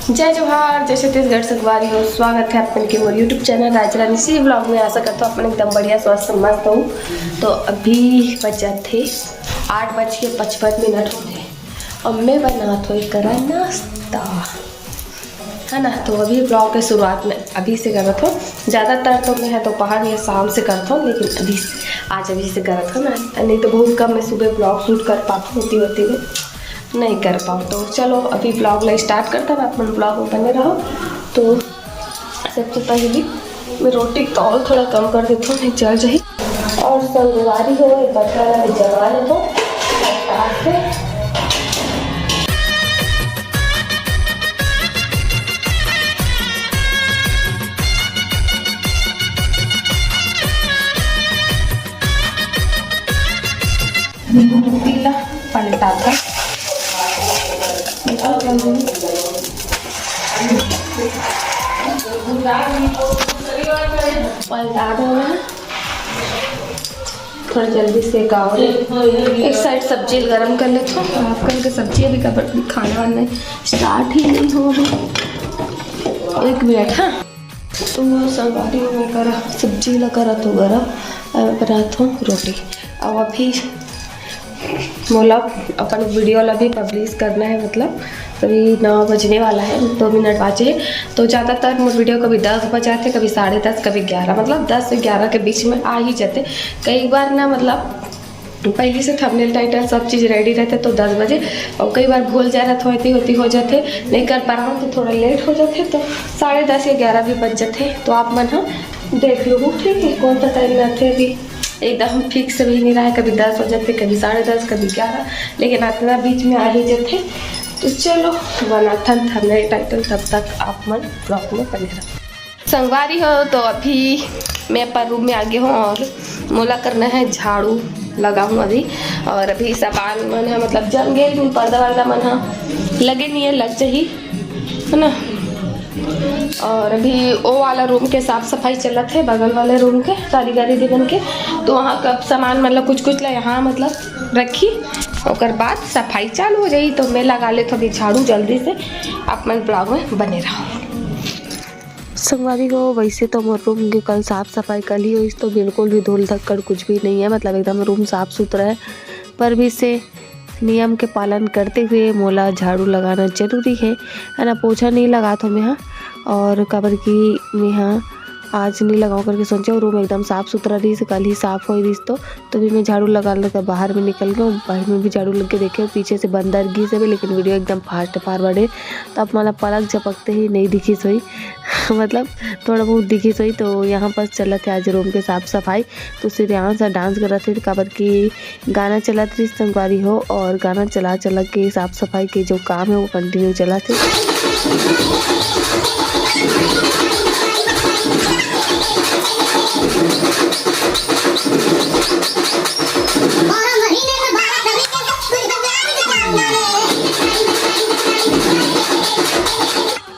जय जोहार, जय छत्तीसगढ़ संगवारी हो। स्वागत है अपन के मोर यूट्यूब चैनल राजरानी सी ब्लॉग में। आशा करता हूँ अपन एकदम बढ़िया स्वस्थ मस्त हो। तो अभी बजा थे 8:55 हो गए और मैं बना तो करा नाश्ता है ना। तो अभी ब्लॉग के शुरुआत में अभी से कर रहा था। ज़्यादातर तो मैं दोपहर या शाम से करता हूँ, लेकिन आज अभी से कर रहा था ना। नहीं तो बहुत कम मैं सुबह ब्लॉग शूट कर पाती होती में नहीं कर पाऊँ। तो चलो अभी ब्लॉग ला स्टार्ट करता हूँ, अपन ब्लॉग में बने रहो। तो सबसे पहले मैं रोटी तौल थोड़ा कम कर देता हूँ, नहीं चल जाए। और संगवारी हो बटरा में जमा लेता हूँ से। पीला पलटा था पलटा दो थोड़ा जल्दी से गाओ। एक साइड सब्जी गरम कर लेते हो। आप करके सब्जी अभी का खाना वाना स्टार्ट ही नहीं हो। 1 मिनट। हाँ तो संगवारी में करा सब्जी ला करा तो गरम बना तो रोटी। और अभी मोला अपन वीडियो ला भी पब्लिश करना है, मतलब कभी 9 बजने वाला है, 2 मिनट बाचे। तो ज़्यादातर मोर वीडियो कभी 10 बजाते, कभी 10:30, कभी 11, मतलब 10 से 11 के बीच में आ ही जाते। कई बार ना मतलब पहले से थंबनेल टाइटल सब चीज़ रेडी रहते तो 10 बजे, और कई बार भूल जा रहा होती हो जाते, नहीं कर पा रहा हूँ तो थोड़ा लेट हो जाते, तो 10:30 या 11 भी बज जाते। तो आप मन हाँ देख लो ठीक है कौन सा टाइम में आते। अभी एकदम फिक्स भी नहीं रहा है, कभी 10 हो जाते, कभी 10:30, कभी 11, लेकिन इतना बीच में आ ही जाते। तो चलो बनाता थंबनेल टाइटल, तब तक आप मन ब्लॉग में बने रहो। संगवारी हो तो अभी मैं अपन रूम में आ गई हूँ और मोला करना है झाड़ू लगा हूँ अभी। और अभी सामान मन है मतलब जम गए, पर्दा वर्दा मन है लगे नहीं है, लग जाही है ना। और अभी वो वाला रूम के साफ सफाई चलत है, बगल वाले रूम के कारीगरी दिखन के। तो वहाँ का सामान मतलब कुछ ला यहाँ मतलब रखी, और बाद सफाई चालू हो जाई। तो मैं लगा ले थोड़ी झाड़ू जल्दी से। आप मन ब्लॉग में बने रहो। संगवारी हो वैसे तो मोर रूम की कल साफ सफाई कल ही हुई, तो बिल्कुल भी धूल धक्कड़ कुछ भी नहीं है, मतलब एकदम रूम साफ सुथरा है। पर भी से नियम के पालन करते हुए मोला झाड़ू लगाना जरूरी है ना। पोछा नहीं लगा तो मैं हाँ, और काबर की मैं हाँ आज नहीं लगाऊँ करके सोचा। रूम एकदम साफ़ सुथरा रही से, कल ही साफ़ हो रही तो भी मैं झाड़ू लगा लगा बाहर में निकल गया। बाहर में भी झाड़ू लग के देखे, पीछे से बंदर गी से भी, लेकिन वीडियो एकदम फास्ट फॉरवर्ड है। तब मतलब पलक झपकते ही नहीं दिखी सोई मतलब थोड़ा बहुत दिखी सोई। तो यहाँ पर चला थे आज रूम के साफ़ सफाई। तो सिर्फ यहाँ से डांस कर रहे थे, काबर की गाना चला थी संगवारी हो, और गाना चला चला के साफ़ सफाई के जो काम है वो कंटिन्यू चला थे।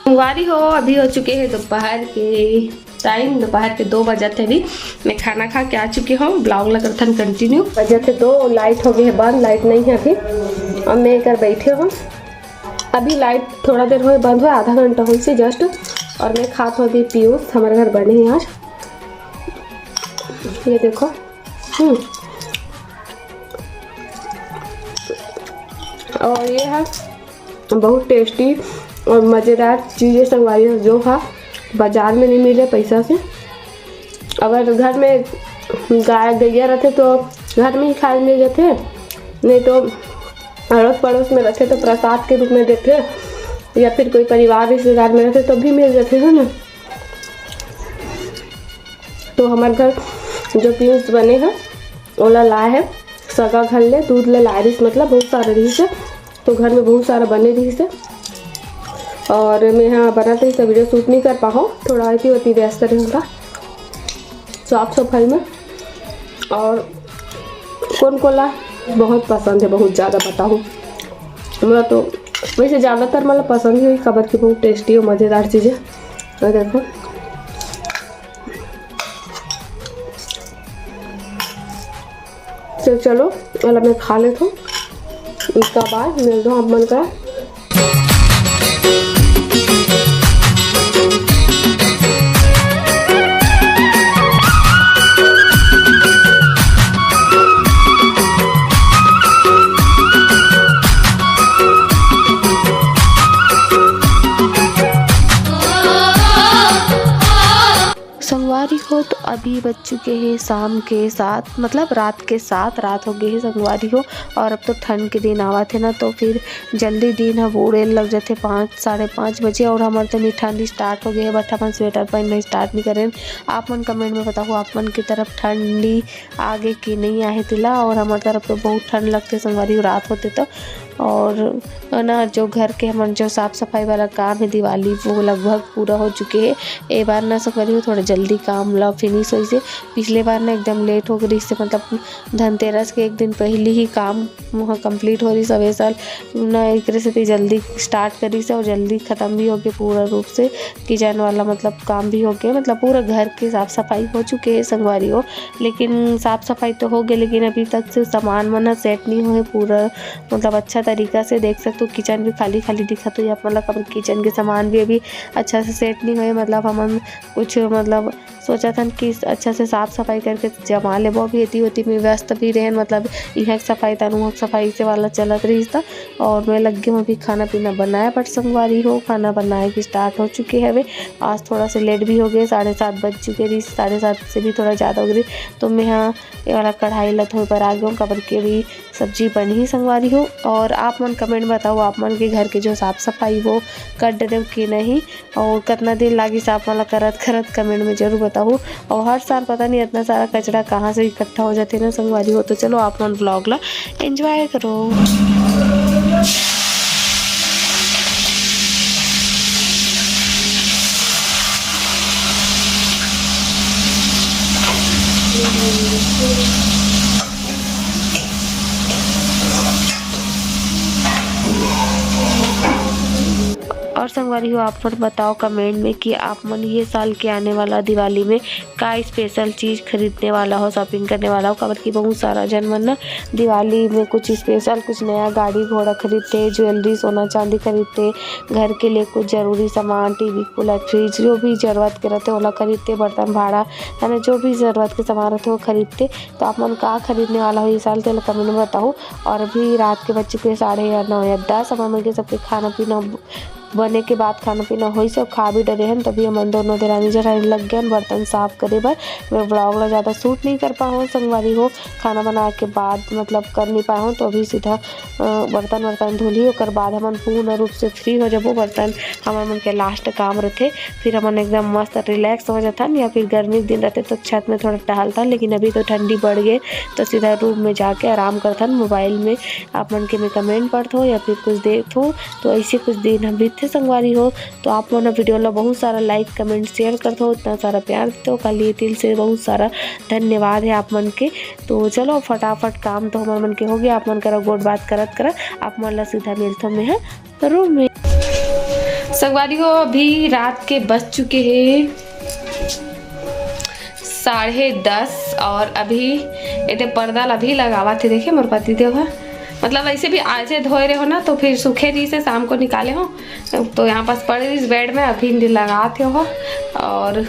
संगवारी हो अभी हो चुके हैं दोपहर के टाइम, दोपहर के 2 बजे थे। अभी मैं खाना खा के आ चुकी हूँ। ब्लॉग लगा था कंटिन्यू। बजे थे 2, लाइट हो गई है बंद, लाइट नहीं है अभी। और मैं कर बैठे हूँ अभी। लाइट थोड़ा देर हुए बंद हुआ, आधा घंटा हुई से जस्ट। और मैं खात हूँ अभी पीयूष, हमारे घर बने हैं आज। ये देखो और ये है बहुत टेस्टी और मज़ेदार चीज़ें संगवारी जो है बाज़ार में नहीं मिले पैसा से। अगर घर में गाय गैया रहते तो घर में ही खाए मिल जाते, नहीं तो अड़ोस पड़ोस में रहते तो प्रसाद के रूप में देते, या फिर कोई परिवार रिश्तेदार में रहते तो भी मिल जाते है ना। तो हमारे घर जो पीयूष बने हैं ओला लाए है सगा घर ले दूध ले लाए रही, मतलब बहुत सारे रही से। तो घर में बहुत सारा बने रही से, और मैं यहाँ बनाते ही वीडियो शूट नहीं कर पाऊँ, थोड़ा ऐसी होती व्यस्त रहूँगा साफ सफाई में। और कौन कोला बहुत पसंद है, बहुत ज़्यादा बताऊँ मेरा तो वैसे ज़्यादातर मतलब पसंद है खबर की, बहुत टेस्टी और मज़ेदार चीज़ें। और देखो तो चलो वाला मैं खा लेता हूँ, उसका बाद मिल दो आप मन का। हो तो अभी बज चुके हैं शाम के 7, मतलब रात के 7 रात हो गई है संगवारी हो। और अब तो ठंड के दिन आवा थे ना, तो फिर जल्दी दिन हम उड़े लग जाते 5 साढ़े 5 बजे। और हमारे तो ठंडी स्टार्ट हो गई है, बट अपन स्वेटर पहनना स्टार्ट नहीं करें। आप मन कमेंट में बताओ आप मन की तरफ ठंडी आगे की नहीं आए तिला। और हमारे तरफ तो बहुत ठंड लगते संगवारी रात होते तो। और ना जो घर के हम जो साफ़ सफाई वाला काम है दिवाली वो लगभग पूरा हो चुके हैं। एक बार ना संगवारी थोड़ा जल्दी काम ला फिनिश हो से। पिछले बार ना एकदम लेट हो गई, इससे मतलब धनतेरस के एक दिन पहले ही काम वहाँ कंप्लीट हो रही। सब साल ना एक से जल्दी स्टार्ट करी से और जल्दी ख़त्म भी हो गए पूरा रूप से। किचन वाला मतलब काम भी हो गया, मतलब पूरा घर की साफ़ सफाई हो चुके हैं संगवारी हो। लेकिन साफ़ सफाई तो हो गई, लेकिन अभी तक से सामान वाना सेट नहीं हुए पूरा, मतलब अच्छा तरीका से। देख सकते हो किचन भी खाली खाली दिखा, तो या मतलब किचन के सामान भी अभी अच्छा से सेट नहीं हुए। मतलब हम कुछ मतलब सोचा था कि अच्छा से साफ़ सफाई करके जमा ले, वो भी इतनी होती में व्यस्त भी रहे, मतलब यह सफाई था वहाँ सफाई से वाला चलत रही था। और मैं लग गई हूँ अभी खाना पीना बनाया, बट संगवारी हो खाना बनाए की स्टार्ट हो चुके हैं। अभी आज थोड़ा सा लेट भी हो गए, 7:30 बज चुके रही, 7:30 से भी थोड़ा ज़्यादा हो गई। तो मैं यहाँ ये वाला कढ़ाई लत हो पर आ गया हूँ, कबर की अभी सब्जी बनी ही संगवारी हो। और आप मन कमेंट बताओ आप मन के घर के जो साफ़ सफाई वो कर दे कि नहीं, और कितना दिन लगी साफ वाला करत कमेंट में जरूर बताओ। और हर साल पता नहीं इतना सारा कचरा कहाँ से इकट्ठा हो जाते ना संगवारी हो। तो चलो आप मन व्लॉग ला एंजॉय करो। और संगवारी हो आप मन बताओ कमेंट में कि आप मन ये साल के आने वाला दिवाली में का स्पेशल चीज़ खरीदने वाला हो, शॉपिंग करने वाला हो। खबर की बहुत सारा जन मन ना दिवाली में कुछ स्पेशल कुछ नया गाड़ी घोड़ा खरीदते, ज्वेलरी सोना चांदी खरीदते, घर के लिए कुछ ज़रूरी सामान टीवी कूलर फ्रिज जो भी ज़रूरत के रहते ओला खरीदते, बर्तन भाड़ा है ना जो भी ज़रूरत के सामान रहते वो खरीदते। तो आप मन का खरीदने वाला हो ये साल तो कमेंट में बताओ। और अभी रात के बज चुके 9:30 या 10, अब हम सबके खाना पीना बने के बाद खाना पीना हो से खा भी डरे हैं। तभी हम दोनों देरानी जरानी लग गए बर्तन साफ करे बर। मैं ब्लॉग ला ज़्यादा शूट नहीं कर पाऊँ संगवारी हो, खाना बना के बाद मतलब कर नहीं पाऊँ। तो अभी सीधा बर्तन धुली और बाद हम पूर्ण रूप से फ्री हो जब बर्तन हमारे मन के लास्ट काम रहते। फिर हमन एकदम मस्त रिलैक्स हो जाता। या फिर गर्मी के दिन रहते तो छत में थोड़ा टहलता, लेकिन अभी तो ठंडी बढ़ गई तो सीधा रूम में जाके आराम करता। मोबाइल में आप मन के में कमेंट पढ़ते हो या फिर कुछ देखते हो। तो ऐसे कुछ दिन हम बीते संगवारी हो। तो आप मन वीडियो ला बहुत सारा लाइक कमेंट शेयर करते हो, इतना सारा प्यार देते हो, कल ये दिल से बहुत सारा धन्यवाद है आप मन के। तो चलो फटाफट काम तो हमारे मन के हो गया। आप मन करो गोड बात करत आप मन ला सीधा मिलते मैं रूम में संगवारी हो। अभी रात के बज चुके हैं 10:30 और अभी ये पर्दा अभी लगावा थे। देखिए मोर पति देव है, मतलब ऐसे भी आज धोए रहे हो ना तो फिर सूखे रही से शाम को निकाले हो। तो यहाँ पास पड़े इस बेड में अभी लगाते हो। और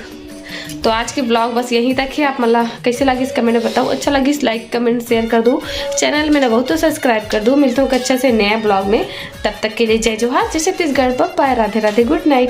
तो आज के ब्लॉग बस यहीं तक है। आप मतलब कैसे लगी इस कमेंट में बताओ। अच्छा लगी इस लाइक कमेंट शेयर कर दो, चैनल में लगा तो सब्सक्राइब कर दो। मिलते हो अच्छा से नया ब्लॉग में, तब तक के लिए जय जोहार, जय Chhattisgarh, bye, Radhe Radhe, good night.